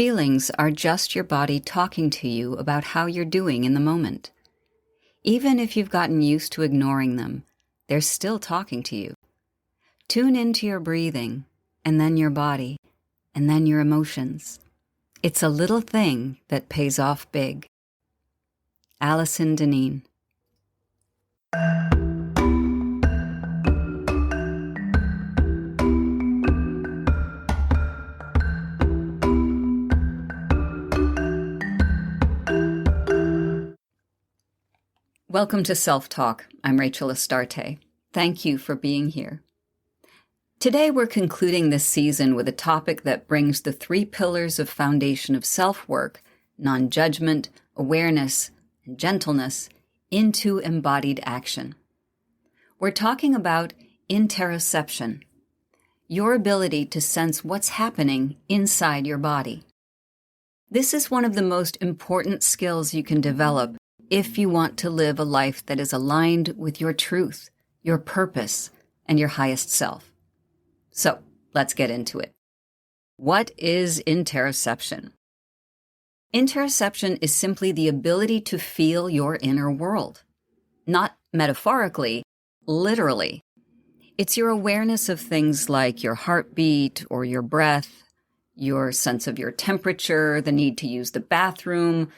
Feelings are just your body talking to you about how you're doing in the moment. Even if you've gotten used to ignoring them, they're still talking to you. Tune into your breathing, and then your body, and then your emotions. It's a little thing that pays off big. Alison Deneen. Welcome to Self-Talk. I'm Rachel Astarte. Thank you for being here. Today we're concluding this season with a topic that brings the 3 pillars of foundation of self-work, non-judgment, awareness, and gentleness, into embodied action. We're talking about interoception, your ability to sense what's happening inside your body. This is one of the most important skills you can develop if you want to live a life that is aligned with your truth, your purpose, and your highest self. So, let's get into it. What is interoception? Interoception is simply the ability to feel your inner world. Not metaphorically, literally. It's your awareness of things like your heartbeat or your breath, your sense of your temperature, the need to use the bathroom,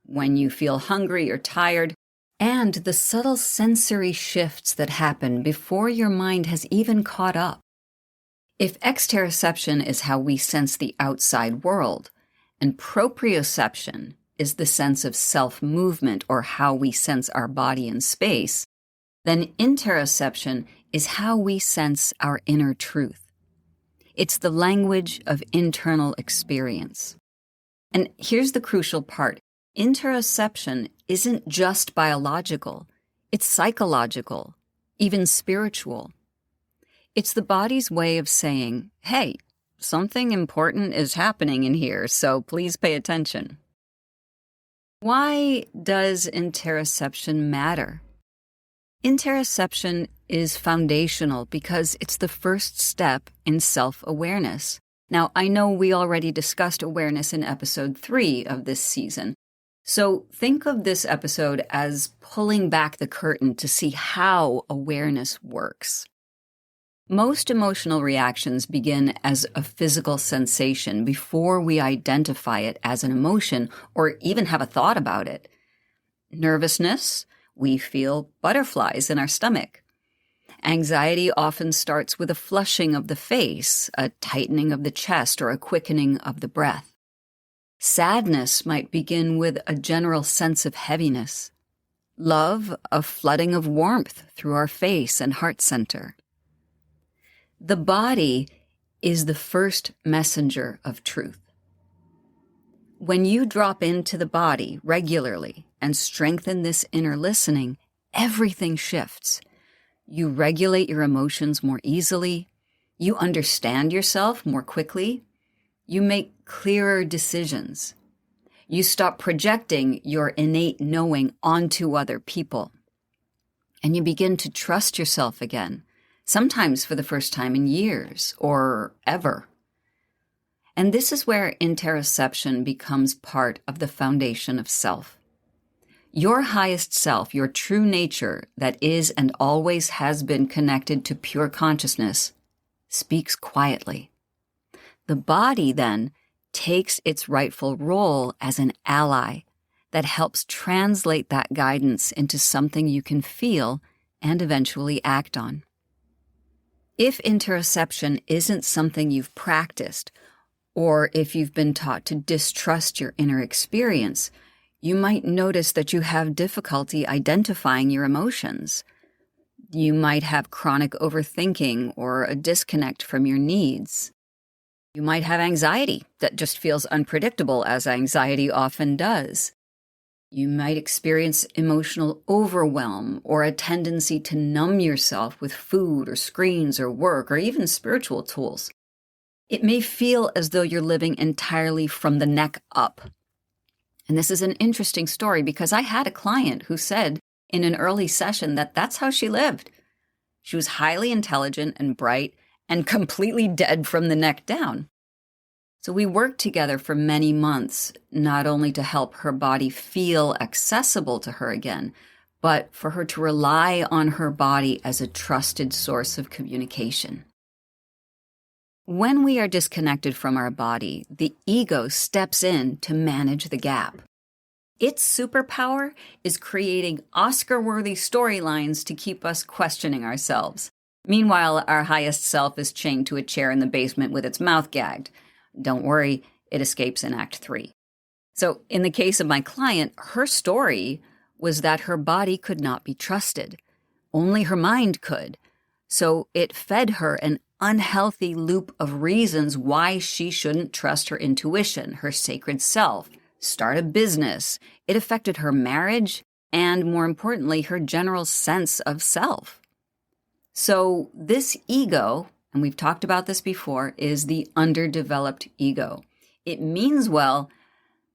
when you feel hungry or tired, and the subtle sensory shifts that happen before your mind has even caught up. If exteroception is how we sense the outside world, and proprioception is the sense of self-movement or how we sense our body in space, then interoception is how we sense our inner truth. It's the language of internal experience. And here's the crucial part. Interoception isn't just biological, it's psychological, even spiritual. It's the body's way of saying, hey, something important is happening in here, so please pay attention. Why does interoception matter? Interoception is foundational because it's the first step in self-awareness. Now, I know we already discussed awareness in episode 3 of this season, so think of this episode as pulling back the curtain to see how awareness works. Most emotional reactions begin as a physical sensation before we identify it as an emotion or even have a thought about it. Nervousness, we feel butterflies in our stomach. Anxiety often starts with a flushing of the face, a tightening of the chest, or a quickening of the breath. Sadness might begin with a general sense of heaviness. Love, a flooding of warmth through our face and heart center. The body is the first messenger of truth. When you drop into the body regularly and strengthen this inner listening, everything shifts. You regulate your emotions more easily. You understand yourself more quickly. You make clearer decisions. You stop projecting your innate knowing onto other people. And you begin to trust yourself again, sometimes for the first time in years or ever. And this is where interoception becomes part of the foundation of self. Your highest self, your true nature that is and always has been connected to pure consciousness, speaks quietly. The body, then, takes its rightful role as an ally that helps translate that guidance into something you can feel and eventually act on. If interoception isn't something you've practiced, or if you've been taught to distrust your inner experience, you might notice that you have difficulty identifying your emotions. You might have chronic overthinking or a disconnect from your needs. You might have anxiety that just feels unpredictable, as anxiety often does. You might experience emotional overwhelm or a tendency to numb yourself with food or screens or work or even spiritual tools. It may feel as though you're living entirely from the neck up. And this is an interesting story because I had a client who said in an early session that that's how she lived. She was highly intelligent and bright and completely dead from the neck down. So we worked together for many months, not only to help her body feel accessible to her again, but for her to rely on her body as a trusted source of communication. When we are disconnected from our body, the ego steps in to manage the gap. Its superpower is creating Oscar-worthy storylines to keep us questioning ourselves. Meanwhile, our highest self is chained to a chair in the basement with its mouth gagged. Don't worry, it escapes in Act 3. So in the case of my client, her story was that her body could not be trusted. Only her mind could. So it fed her an unhealthy loop of reasons why she shouldn't trust her intuition, her sacred self, start a business. It affected her marriage and, more importantly, her general sense of self. So this ego, and we've talked about this before, is the underdeveloped ego. It means well,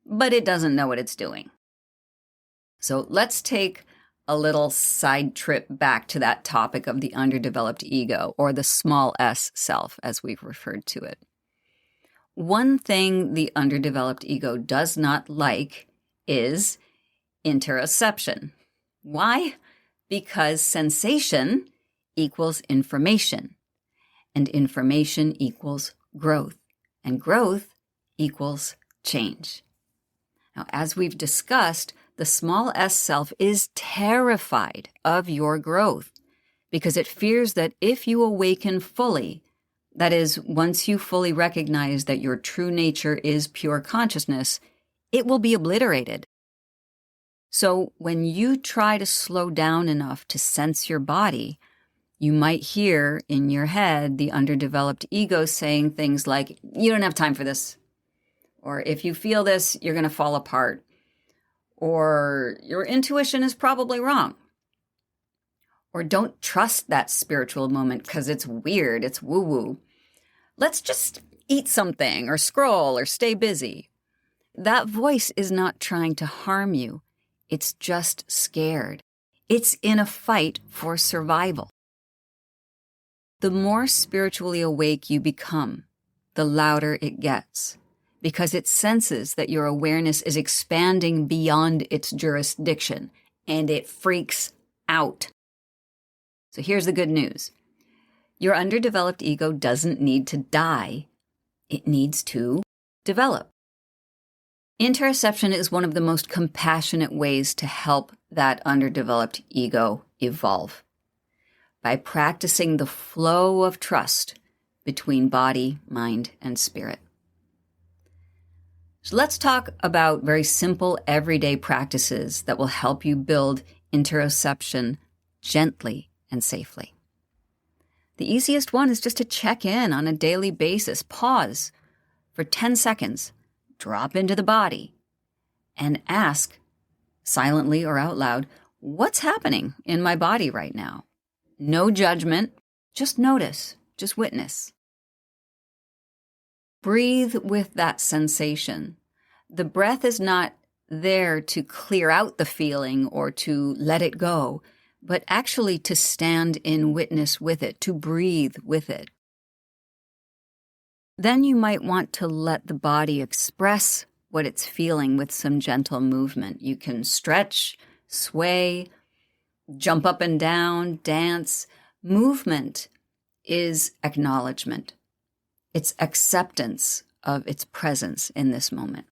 but it doesn't know what it's doing. So let's take a little side trip back to that topic of the underdeveloped ego, or the small s self, as we've referred to it. One thing the underdeveloped ego does not like is interoception. Why? Because sensation equals information, and information equals growth, and growth equals change. Now, as we've discussed, the small s self is terrified of your growth because it fears that if you awaken fully, that is, once you fully recognize that your true nature is pure consciousness, it will be obliterated. So when you try to slow down enough to sense your body, you might hear in your head the underdeveloped ego saying things like, "You don't have time for this," or "If you feel this, you're going to fall apart," or "Your intuition is probably wrong," or "Don't trust that spiritual moment because it's weird, it's woo-woo. Let's just eat something or scroll or stay busy." That voice is not trying to harm you. It's just scared. It's in a fight for survival. The more spiritually awake you become, the louder it gets, because it senses that your awareness is expanding beyond its jurisdiction, and it freaks out. So here's the good news. Your underdeveloped ego doesn't need to die. It needs to develop. Interoception is one of the most compassionate ways to help that underdeveloped ego evolve. By practicing the flow of trust between body, mind, and spirit. So let's talk about very simple everyday practices that will help you build interoception gently and safely. The easiest one is just to check in on a daily basis. Pause for 10 seconds, drop into the body, and ask, silently or out loud, what's happening in my body right now? No judgment, just notice, just witness. Breathe with that sensation. The breath is not there to clear out the feeling or to let it go, but actually to stand in witness with it, to breathe with it. Then you might want to let the body express what it's feeling with some gentle movement. You can stretch, sway, jump up and down, dance. Movement is acknowledgement. It's acceptance of its presence in this moment.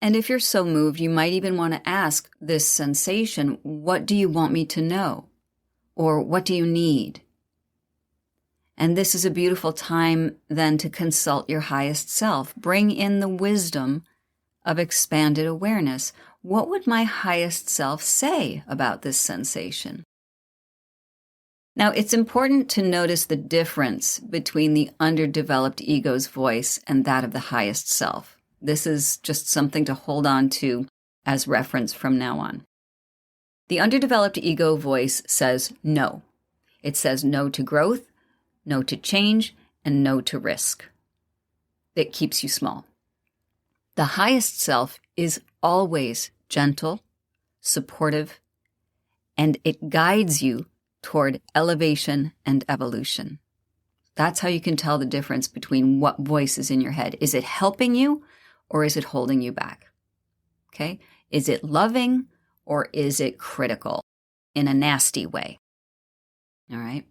And if you're so moved, you might even want to ask this sensation, what do you want me to know? Or what do you need? And this is a beautiful time then to consult your highest self. Bring in the wisdom of expanded awareness. What would my highest self say about this sensation? Now, it's important to notice the difference between the underdeveloped ego's voice and that of the highest self. This is just something to hold on to as reference from now on. The underdeveloped ego voice says no. It says no to growth, no to change, and no to risk. It keeps you small. The highest self is always gentle, supportive, and it guides you toward elevation and evolution. That's how you can tell the difference between what voice is in your head. Is it helping you or is it holding you back? Okay? Is it loving or is it critical in a nasty way? All right?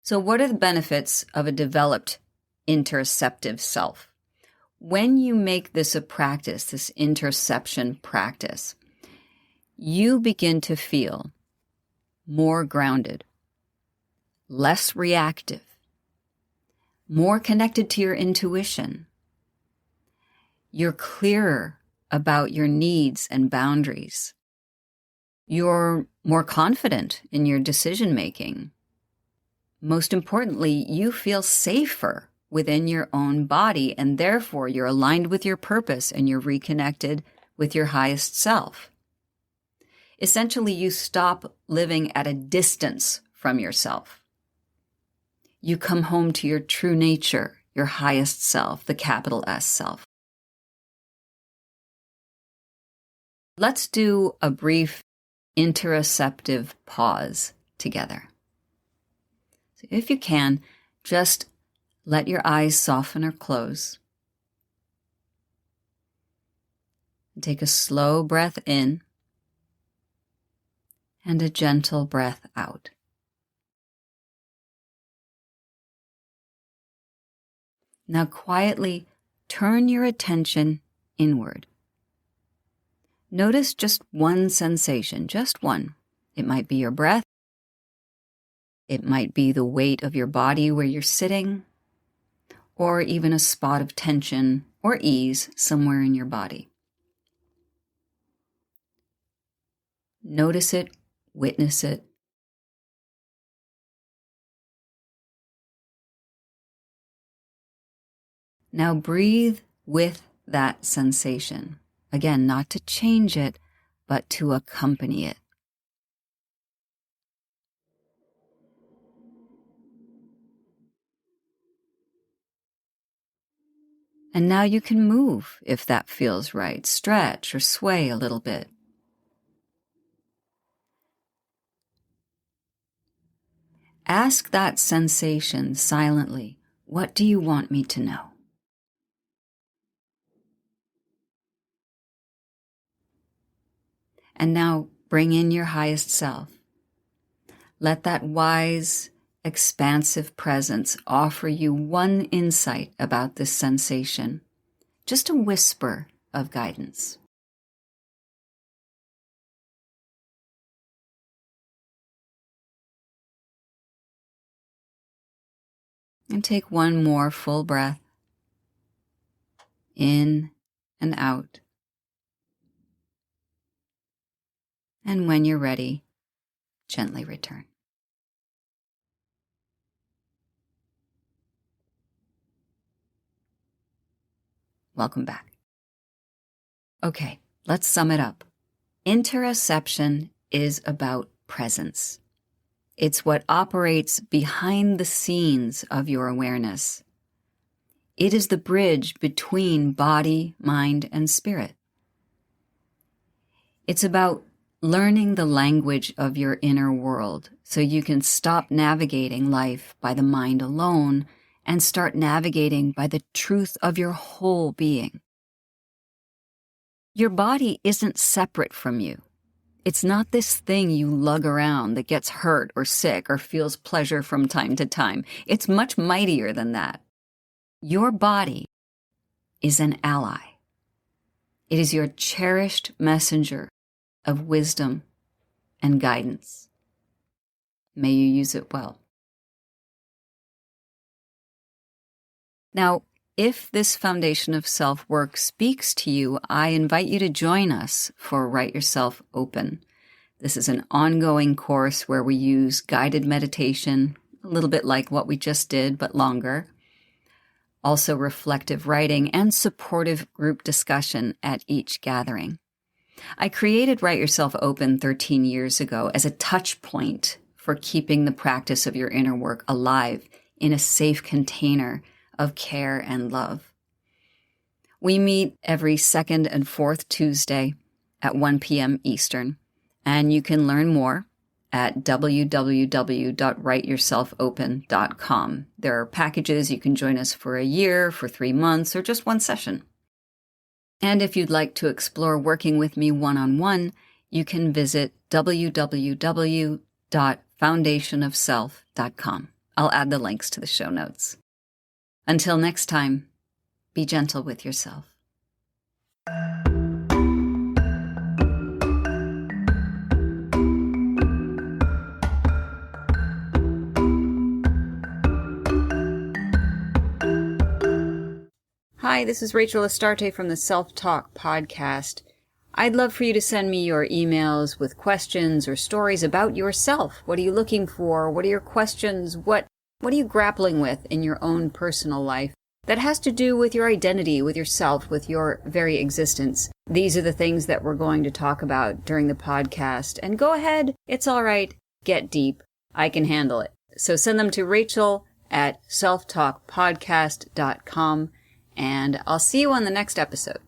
So what are the benefits of a developed interoceptive self? When you make this a practice, this interoception practice, you begin to feel more grounded, less reactive, more connected to your intuition. You're clearer about your needs and boundaries. You're more confident in your decision-making. Most importantly, you feel safer within your own body, and therefore you're aligned with your purpose and you're reconnected with your highest self. Essentially, you stop living at a distance from yourself. You come home to your true nature, your highest self, the capital S self. Let's do a brief interoceptive pause together. So if you can, just let your eyes soften or close. Take a slow breath in and a gentle breath out. Now quietly turn your attention inward. Notice just one sensation, just one. It might be your breath. It might be the weight of your body where you're sitting, or even a spot of tension or ease somewhere in your body. Notice it, witness it. Now breathe with that sensation. Again, not to change it, but to accompany it. And now you can move if that feels right. Stretch or sway a little bit. Ask that sensation silently, what do you want me to know? And now bring in your highest self. Let that wise, expansive presence offer you one insight about this sensation, just a whisper of guidance. And take one more full breath, in and out. And when you're ready, gently return. Welcome back. Okay, let's sum it up. Interoception is about presence. It's what operates behind the scenes of your awareness. It is the bridge between body, mind, and spirit. It's about learning the language of your inner world so you can stop navigating life by the mind alone and start navigating by the truth of your whole being. Your body isn't separate from you. It's not this thing you lug around that gets hurt or sick or feels pleasure from time to time. It's much mightier than that. Your body is an ally. It is your cherished messenger of wisdom and guidance. May you use it well. Now, if this foundation of self-work speaks to you, I invite you to join us for Write Yourself Open. This is an ongoing course where we use guided meditation, a little bit like what we just did, but longer. Also reflective writing and supportive group discussion at each gathering. I created Write Yourself Open 13 years ago as a touch point for keeping the practice of your inner work alive in a safe container of care and love. We meet every second and fourth Tuesday at 1 p.m. Eastern, and you can learn more at www.writeyourselfopen.com. There are packages. You can join us for a year, for 3 months, or just one session. And if you'd like to explore working with me one-on-one, you can visit www.foundationofself.com. I'll add the links to the show notes. Until next time, be gentle with yourself. Hi, this is Rachel Astarte from the Self-Talk Podcast. I'd love for you to send me your emails with questions or stories about yourself. What are you looking for? What are your questions? What are you grappling with in your own personal life that has to do with your identity, with yourself, with your very existence? These are the things that we're going to talk about during the podcast. And go ahead, it's all right, get deep. I can handle it. So send them to Rachel@selftalkpodcast.com. And I'll see you on the next episode.